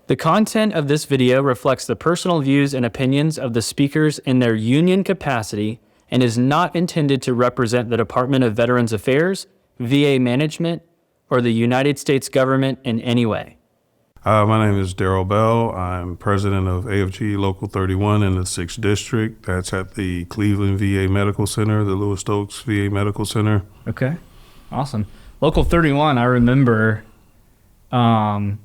The content of this video reflects the personal views and opinions of the speakers in their union capacity and is not intended to represent the Department of Veterans Affairs, VA management, or the United States government in any way. My name is Darryll Bell. I'm president of AFGE Local 31 in the 6th District. That's at the Cleveland VA Medical Center, the Lewis Stokes VA Medical Center. Okay, awesome. Local 31, I remember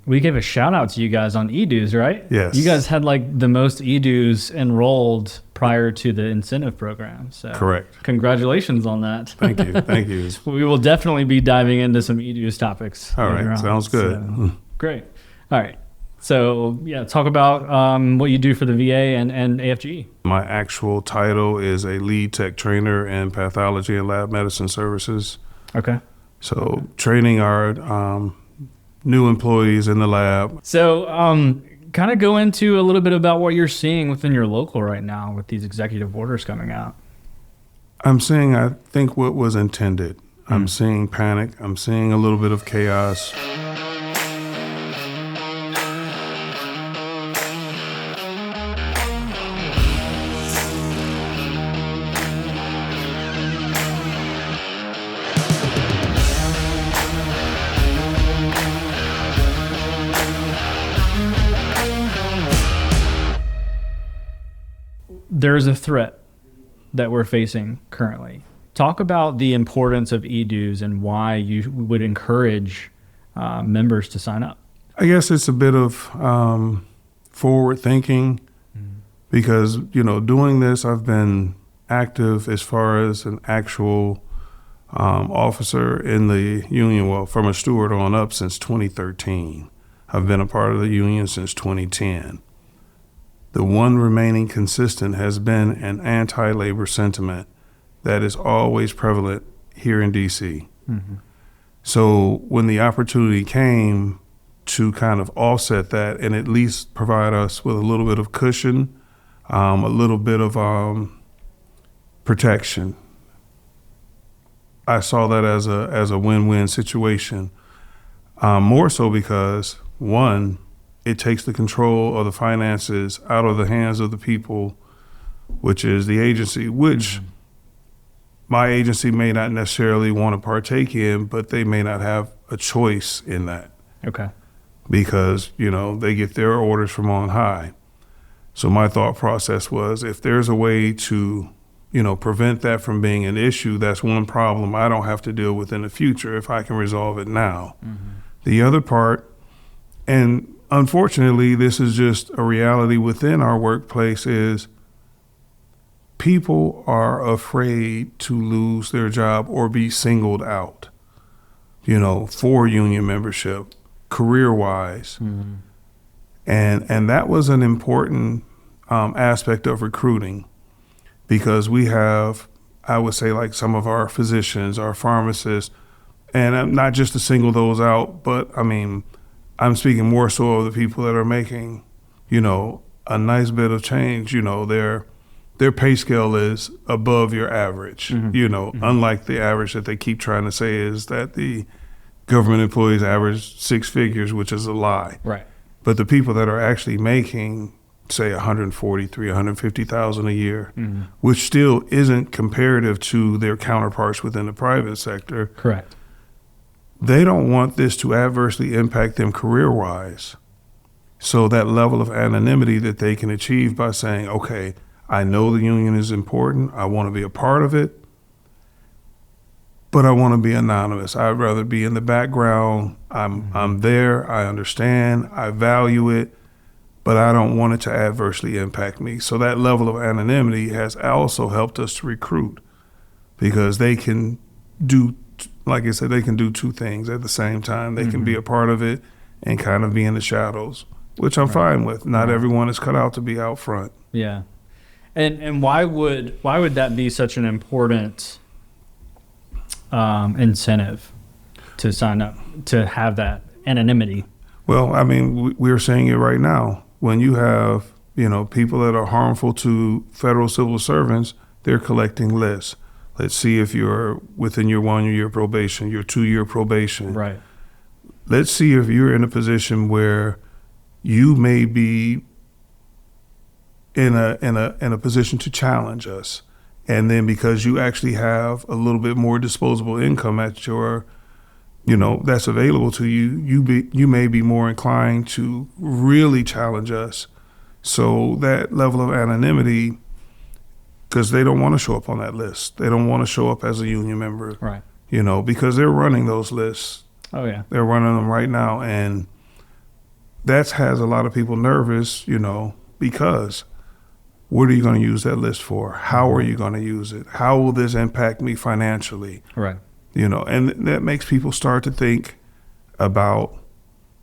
we gave a shout out to you guys on e-dues, right? Yes. You guys had like the most e-dues enrolled prior to the incentive program. So Correct. Congratulations on that. Thank you. Thank you. We will definitely be diving into some e-dues topics. All right. Sounds good. So, great. All right. So yeah, talk about what you do for the VA and AFGE. My actual title is a lead tech trainer in pathology and lab medicine services. Okay. So training our new employees in the lab. So kind of go into a little bit about what you're seeing within your local right now with these executive orders coming out. I'm seeing, I think, what was intended. I'm seeing panic. I'm seeing a little bit of chaos. There's a threat that we're facing currently. Talk about the importance of e-dues and why you would encourage members to sign up. I guess it's a bit of forward thinking because, you know, doing this, I've been active as far as an actual officer in the union, well, from a steward on up since 2013. I've been a part of the union since 2010. The one remaining consistent has been an anti-labor sentiment that is always prevalent here in DC. So when the opportunity came to kind of offset that and at least provide us with a little bit of cushion, a little bit of protection, I saw that as a win-win situation. More so because, one, it takes the control of the finances out of the hands of the people, which is the agency, which my agency may not necessarily want to partake in, but they may not have a choice in that. Okay. Because, you know, they get their orders from on high. So my thought process was, if there's a way to, you know, prevent that from being an issue, that's one problem I don't have to deal with in the future if I can resolve it now. The other part, and unfortunately, this is just a reality within our workplace, is people are afraid to lose their job or be singled out, you know, for union membership, career-wise. And that was an important aspect of recruiting because we have, I would say, like some of our physicians, our pharmacists, and not just to single those out, but I mean, I'm speaking more so of the people that are making, you know, a nice bit of change. You know, their pay scale is above your average, you know, unlike the average that they keep trying to say is that the government employees average 6 figures, which is a lie. Right. But the people that are actually making, say, $143,000, $150,000 a year, which still isn't comparative to their counterparts within the private sector. Correct. They don't want this to adversely impact them career-wise. So that level of anonymity that they can achieve by saying, okay, I know the union is important, I want to be a part of it, but I want to be anonymous. I'd rather be in the background. I'm there, I understand, I value it, but I don't want it to adversely impact me. So that level of anonymity has also helped us to recruit because they can do, like I said, they can do two things at the same time. They can be a part of it and kind of be in the shadows, which I'm fine with. Not everyone is cut out to be out front. Yeah. And why would that be such an important incentive to sign up, to have that anonymity? Well, I mean, we're seeing it right now. When you have, you know, people that are harmful to federal civil servants, they're collecting lists. Let's see if you're within your 1-year probation, your 2-year probation. Right. Let's see if you're in a position where you may be in a position to challenge us. And then because you actually have a little bit more disposable income at your, that's available to you, you may be more inclined to really challenge us. So that level of anonymity, because they don't want to show up on that list. They don't want to show up as a union member, right? Because they're running those lists. Oh yeah, they're running them right now, and that has a lot of people nervous, because what are you going to use that list for? How are you going to use it? How will this impact me financially? Right. And that makes people start to think about,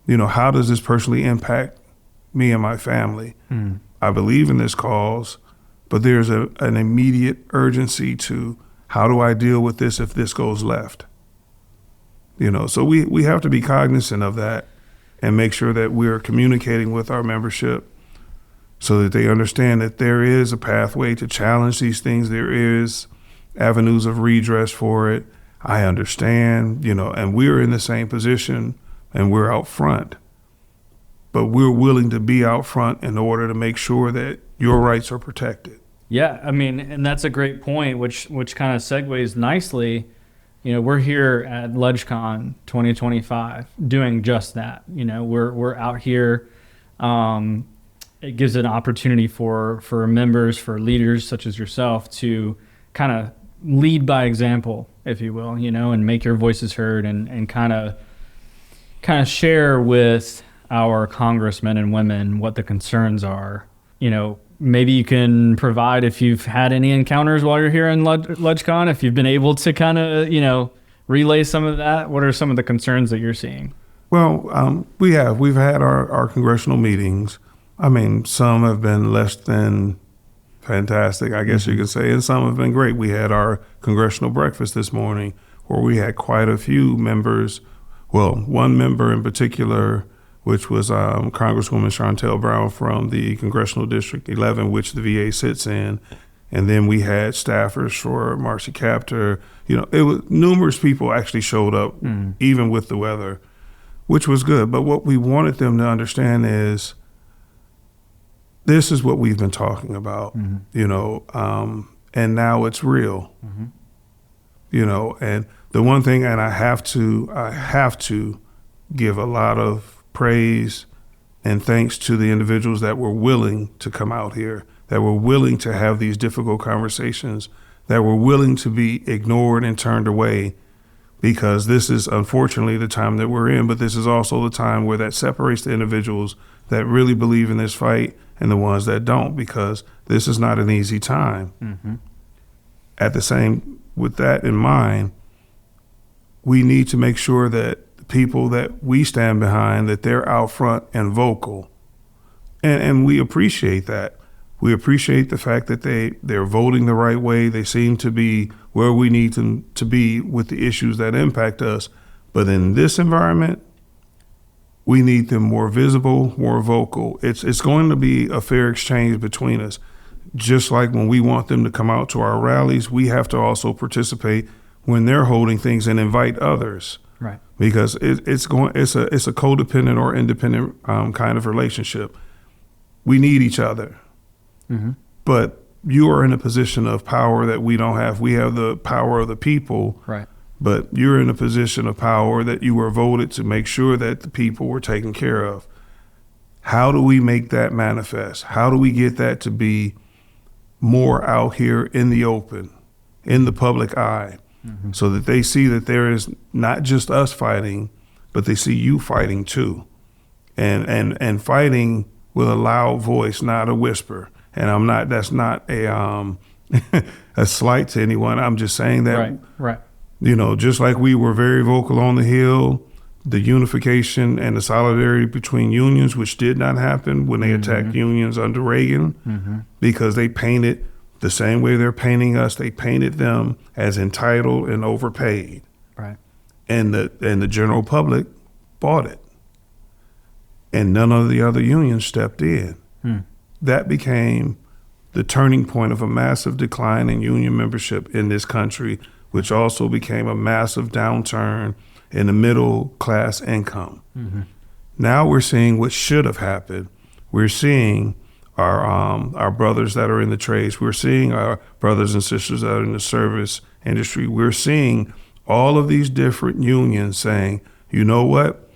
how does this personally impact me and my family? I believe in this cause, but there's an immediate urgency to how do I deal with this if this goes left? So we have to be cognizant of that and make sure that we're communicating with our membership so that they understand that there is a pathway to challenge these things. There is avenues of redress for it. I understand, and we're in the same position and we're out front, but we're willing to be out front in order to make sure that your rights are protected. Yeah, I mean, and that's a great point, which kind of segues nicely. We're here at LegCon 2025 doing just that. We're out here. It gives an opportunity for members, for leaders such as yourself to kind of lead by example, if you will, and make your voices heard and kind of share with our congressmen and women what the concerns are. Maybe you can provide, if you've had any encounters while you're here in LegCon, if you've been able to kind of, relay some of that. What are some of the concerns that you're seeing? Well, we've had our congressional meetings. I mean, some have been less than fantastic, I guess you could say, and some have been great. We had our congressional breakfast this morning where we had quite a few members. Well, one member in particular, which was Congresswoman Shontel Brown from the Congressional District 11, which the VA sits in. And then we had staffers for Marcy Kaptur. It was numerous people actually showed up, even with the weather, which was good. But what we wanted them to understand is this is what we've been talking about, and now it's real, and the one thing, and I have to give a lot of praise and thanks to the individuals that were willing to come out here, that were willing to have these difficult conversations, that were willing to be ignored and turned away, because this is unfortunately the time that we're in, but this is also the time where that separates the individuals that really believe in this fight and the ones that don't, because this is not an easy time. At the same, with that in mind, we need to make sure that the people that we stand behind, that they're out front and vocal. And we appreciate that. We appreciate the fact that they're voting the right way. They seem to be where we need them to be with the issues that impact us. But in this environment, we need them more visible, more vocal. It's going to be a fair exchange between us. Just like when we want them to come out to our rallies, we have to also participate when they're holding things and invite others. Right. Because it's a codependent or independent kind of relationship. We need each other. But you are in a position of power that we don't have. We have the power of the people. Right. But you're in a position of power that you were voted to make sure that the people were taken care of. How do we make that manifest? How do we get that to be more out here in the open, in the public eye, so that they see that there is not just us fighting, but they see you fighting too, and fighting with a loud voice, not a whisper. And that's not a a slight to anyone. I'm just saying that, right. Just like we were very vocal on the Hill, the unification and the solidarity between unions, which did not happen when they attacked unions under Reagan, because they painted the same way they're painting us. They painted them as entitled and overpaid. Right. And the general public bought it. And none of the other unions stepped in. That became the turning point of a massive decline in union membership in this country, which also became a massive downturn in the middle class income. Now we're seeing what should have happened. We're seeing our brothers that are in the trades. We're seeing our brothers and sisters that are in the service industry. We're seeing all of these different unions saying, you know what?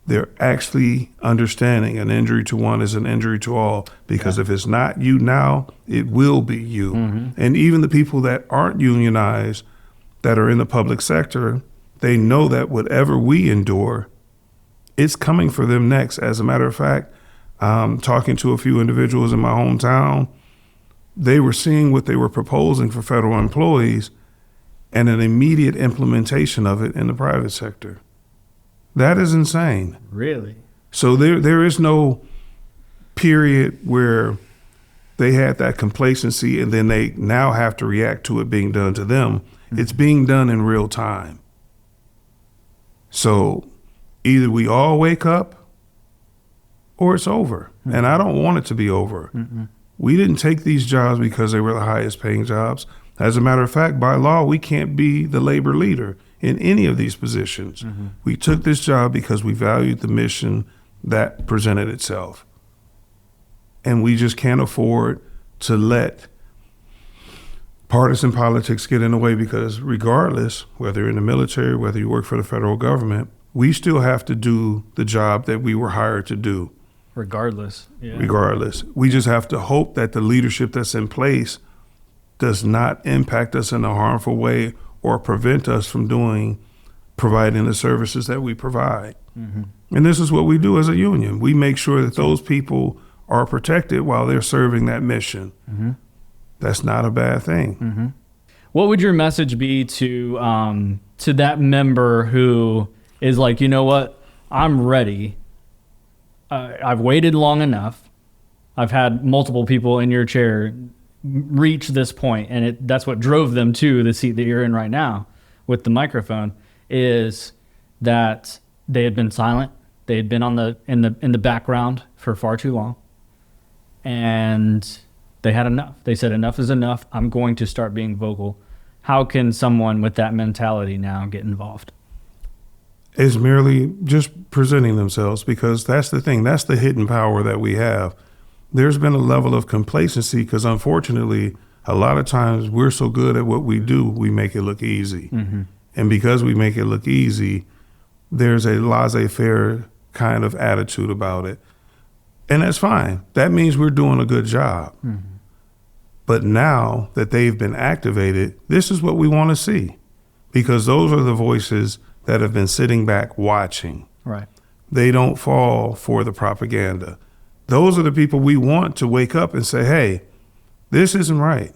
They're actually understanding an injury to one is an injury to all, because if it's not you now, it will be you. And even the people that aren't unionized, that are in the public sector, they know that whatever we endure, it's coming for them next. As a matter of fact, talking to a few individuals in my hometown, they were seeing what they were proposing for federal employees and an immediate implementation of it in the private sector. That is insane. Really? So there is no period where they had that complacency and then they now have to react to it being done to them. It's being done in real time. So either we all wake up or it's over. And I don't want it to be over. We didn't take these jobs because they were the highest paying jobs. As a matter of fact, by law, we can't be the labor leader in any of these positions. We took this job because we valued the mission that presented itself. And we just can't afford to let partisan politics get in the way, because regardless, whether you're in the military, whether you work for the federal government, we still have to do the job that we were hired to do. Regardless. Yeah. Regardless. We just have to hope that the leadership that's in place does not impact us in a harmful way or prevent us from providing the services that we provide. And this is what we do as a union. We make sure that those people are protected while they're serving that mission. That's not a bad thing. What would your message be to that member who is like, you know what, I'm ready. I've waited long enough. I've had multiple people in your chair reach this point, and that's what drove them to the seat that you're in right now with the microphone, is that they had been silent. They had been in the background for far too long, and they had enough. They said, enough is enough. I'm going to start being vocal. How can someone with that mentality now get involved? It's merely just presenting themselves, because that's the thing. That's the hidden power that we have. There's been a level of complacency because, unfortunately, a lot of times we're so good at what we do, we make it look easy. And because we make it look easy, there's a laissez-faire kind of attitude about it. And that's fine. That means we're doing a good job. But now that they've been activated, this is what we want to see, because those are the voices that have been sitting back watching. Right. They don't fall for the propaganda. Those are the people we want to wake up and say, hey, this isn't right.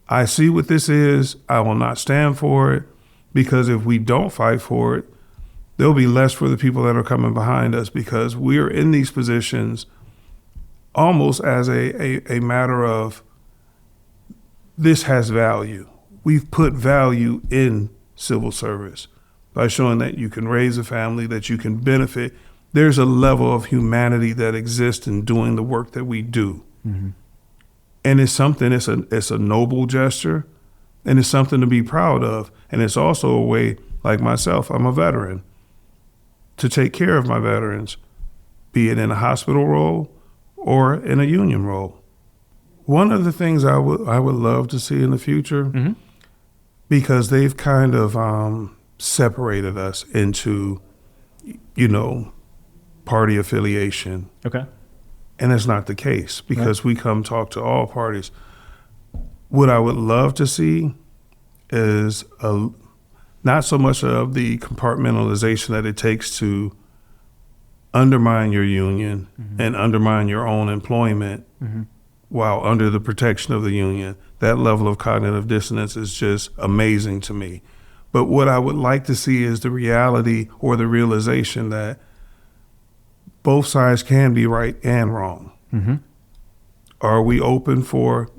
I see what this is. I will not stand for it, because if we don't fight for it, there'll be less for the people that are coming behind us, because we're in these positions almost as a matter of, this has value. We've put value in civil service by showing that you can raise a family, that you can benefit. There's a level of humanity that exists in doing the work that we do. And it's something, it's a noble gesture, and it's something to be proud of. And it's also a way, like myself, I'm a veteran, to take care of my veterans, be it in a hospital role or in a union role. One of the things I would love to see in the future, because they've kind of separated us into, party affiliation. Okay. And that's not the case, because we come talk to all parties. What I would love to see is not so much of the compartmentalization that it takes to undermine your union and undermine your own employment while under the protection of the union. That level of cognitive dissonance is just amazing to me. But what I would like to see is the reality or the realization that both sides can be right and wrong. Are we open for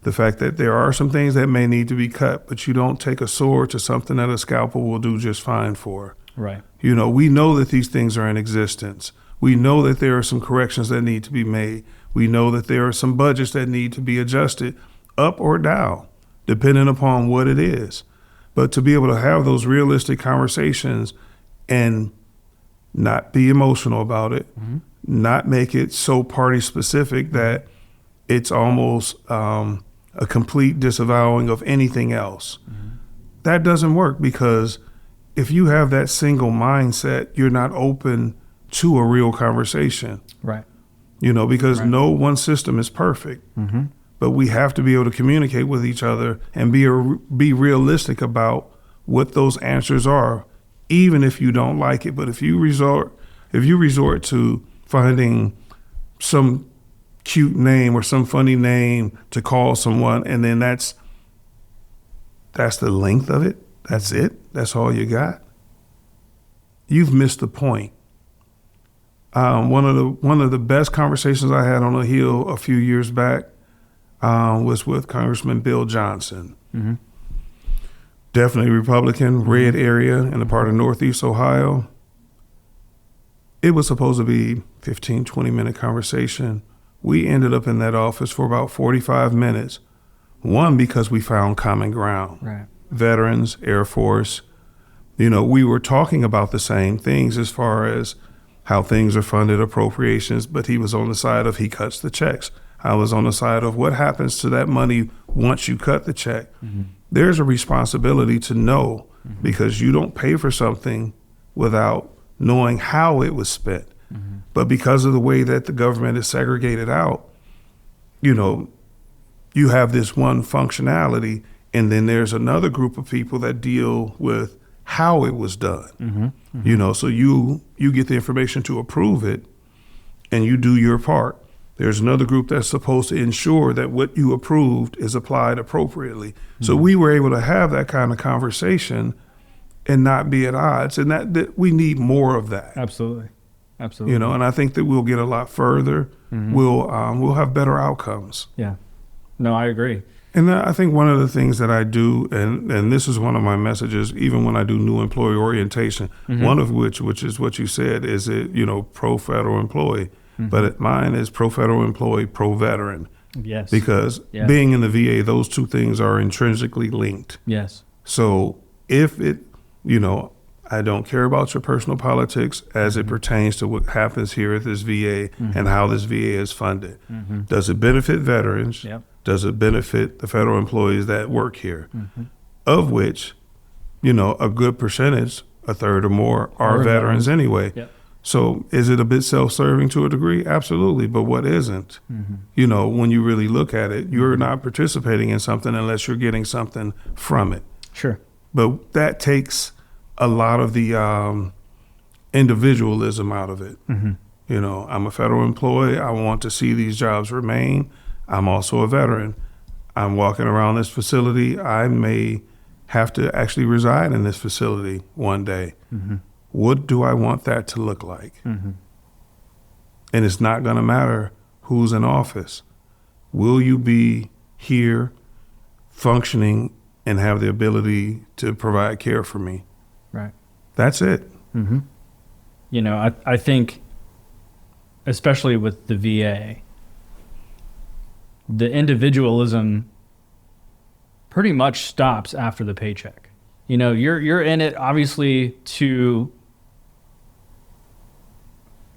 the fact that there are some things that may need to be cut, but you don't take a sword to something that a scalpel will do just fine for? Right. We know that these things are in existence. We know that there are some corrections that need to be made. We know that there are some budgets that need to be adjusted up or down, depending upon what it is. But to be able to have those realistic conversations and not be emotional about it, not make it so party specific that it's almost a complete disavowing of anything else. That doesn't work, because if you have that single mindset, you're not open to a real conversation. Right. Because no one system is perfect, but we have to be able to communicate with each other and be realistic about what those answers are, even if you don't like it. But if you resort to finding some cute name or some funny name to call someone, and then that's the length of it, that's it, that's all you got, you've missed the point. One of the best conversations I had on the Hill a few years back was with Congressman Bill Johnson. Definitely Republican, red area in the part of Northeast Ohio. It was supposed to be 15, 20-minute conversation. We ended up in that office for about 45 minutes. One, because we found common ground. Right. Veterans, Air Force. We were talking about the same things as far as how things are funded, appropriations, but he was on the side of he cuts the checks. I was on the side of what happens to that money once you cut the check. There's a responsibility to know, because you don't pay for something without knowing how it was spent. But because of the way that the government is segregated out, you have this one functionality, and then there's another group of people that deal with how it was done. So you get the information to approve it, and you do your part. There's another group that's supposed to ensure that what you approved is applied appropriately. So we were able to have that kind of conversation and not be at odds, and that we need more of that. Absolutely. And I think that we'll get a lot further. We'll have better outcomes. Yeah. No, I agree. And I think one of the things that I do, and this is one of my messages, even when I do new employee orientation, one of which is what you said, is it, pro federal employee, but mine is pro federal employee, pro veteran. Yes. Because being in the VA, those two things are intrinsically linked. Yes. So if it, I don't care about your personal politics as it pertains to what happens here at this VA and how this VA is funded. Does it benefit veterans? Yep. Does it benefit the federal employees that work here? Of which, a good percentage, a third or more, are veterans anyway. Yep. So is it a bit self-serving to a degree? Absolutely. But what isn't? When you really look at it, you're not participating in something unless you're getting something from it. Sure. But that takes a lot of the individualism out of it. I'm a federal employee. I want to see these jobs remain. I'm also a veteran. I'm walking around this facility. I may have to actually reside in this facility one day. What do I want that to look like? And it's not going to matter who's in office. Will you be here functioning and have the ability to provide care for me? Right. That's it. I think, especially with the VA, the individualism pretty much stops after the paycheck. You're in it obviously to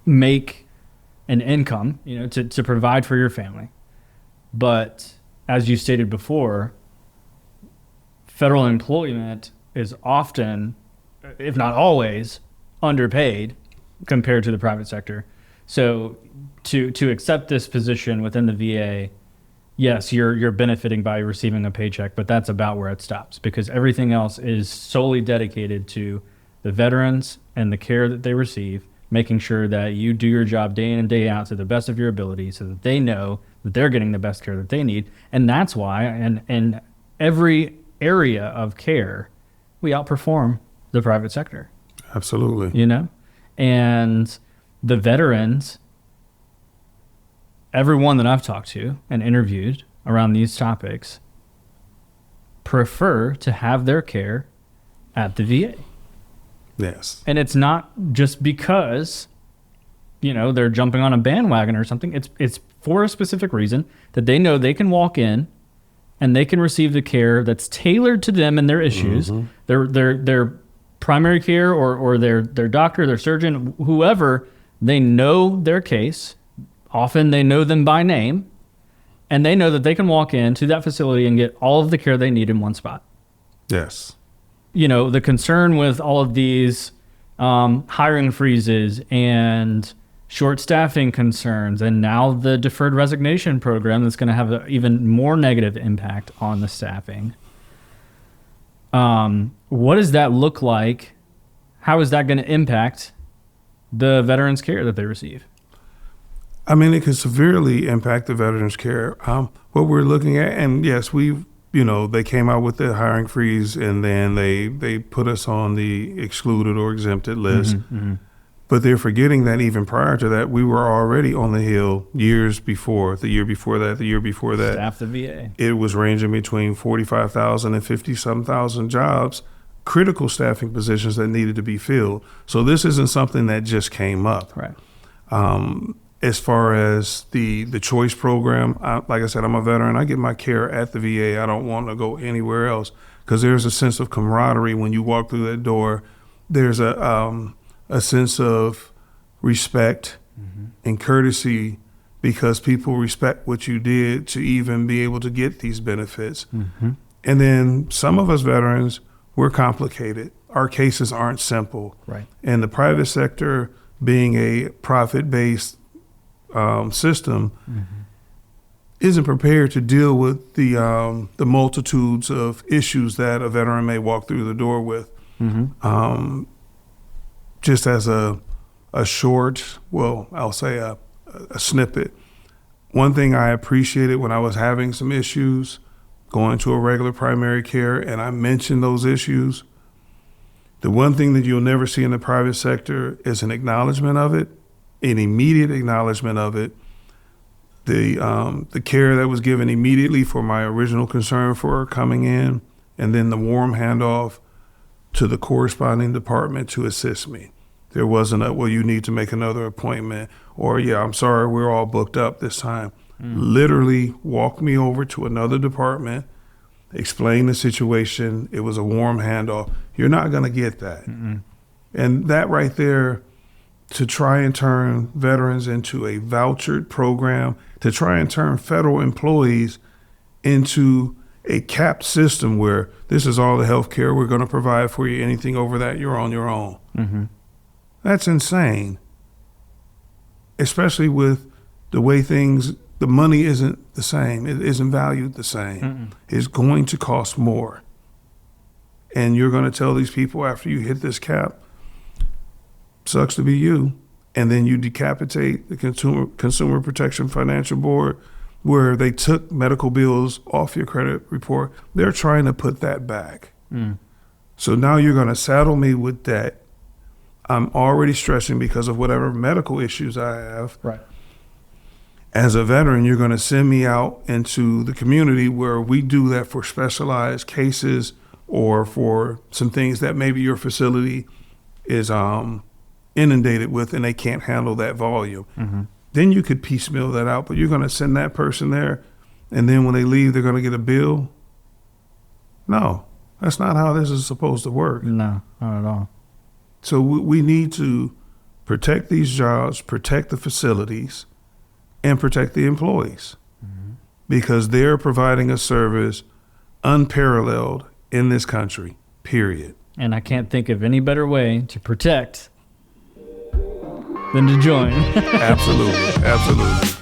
make an income, to provide for your family. But as you stated before, federal employment is often, if not always, underpaid compared to the private sector. So to accept this position within the VA, yes, you're benefiting by receiving a paycheck, but that's about where it stops, because everything else is solely dedicated to the veterans and the care that they receive, making sure that you do your job day in and day out to the best of your ability so that they know that they're getting the best care that they need. And that's why in every area of care, we outperform the private sector. Absolutely. And the veterans, everyone that I've talked to and interviewed around these topics, prefer to have their care at the VA. Yes. And it's not just because, they're jumping on a bandwagon or something. It's for a specific reason that they know they can walk in and they can receive the care that's tailored to them and their issues. They're primary care or their doctor, their surgeon, whoever, they know their case. Often they know them by name, and they know that they can walk into that facility and get all of the care they need in one spot. Yes. You know, the concern with all of these hiring freezes and short staffing concerns, and now the deferred resignation program that's going to have an even more negative impact on the staffing. What does that look like? How is that going to impact the veterans' care that they receive? I mean, it could severely impact the veterans' care. What we're looking at, and yes, they came out with the hiring freeze, and then they put us on the excluded or exempted list. But they're forgetting that even prior to that, we were already on the hill years before, the year before that, the year before that. Staff the VA. It was ranging between 45,000 and 50-some thousand jobs, critical staffing positions that needed to be filled. So this isn't something that just came up. Right. As far as the choice program, like I said, I'm a veteran. I get my care at the VA. I don't want to go anywhere else because there's a sense of camaraderie when you walk through that door. There's a sense of respect and courtesy because people respect what you did to even be able to get these benefits. And then some of us veterans, we're complicated. Our cases aren't simple. Right. And the private sector, being a profit-based system, isn't prepared to deal with the multitudes of issues that a veteran may walk through the door with. Just as a short, well, I'll say a snippet. One thing I appreciated when I was having some issues going to a regular primary care and I mentioned those issues, the one thing that you'll never see in the private sector is an acknowledgement of it, an immediate acknowledgement of it. The care that was given immediately for my original concern for coming in, and then the warm handoff to the corresponding department to assist me. There wasn't a, well, you need to make another appointment, or yeah, I'm sorry, we're all booked up this time. Literally walk me over to another department, explain the situation. It was a warm handoff. You're not gonna get that. And that right there, to try and turn veterans into a vouchered program, to try and turn federal employees into a capped system where this is all the health care we're going to provide for you. Anything over that, you're on your own. That's insane. Especially with the way things, the money isn't the same. It isn't valued the same. It's going to cost more. And you're going to tell these people after you hit this cap, sucks to be you. And then you decapitate the Consumer Protection Financial Board, where they took medical bills off your credit report. They're trying to put that back. So now you're going to saddle me with debt. I'm already stressing because of whatever medical issues I have. Right. As a veteran, you're going to send me out into the community where we do that for specialized cases or for some things that maybe your facility is inundated with and they can't handle that volume. Then you could piecemeal that out, but you're going to send that person there, and then when they leave, they're going to get a bill? No, that's not how this is supposed to work. No, not at all. So we need to protect these jobs, protect the facilities, and protect the employees because they're providing a service unparalleled in this country, period. And I can't think of any better way to protect than to join. Absolutely, absolutely.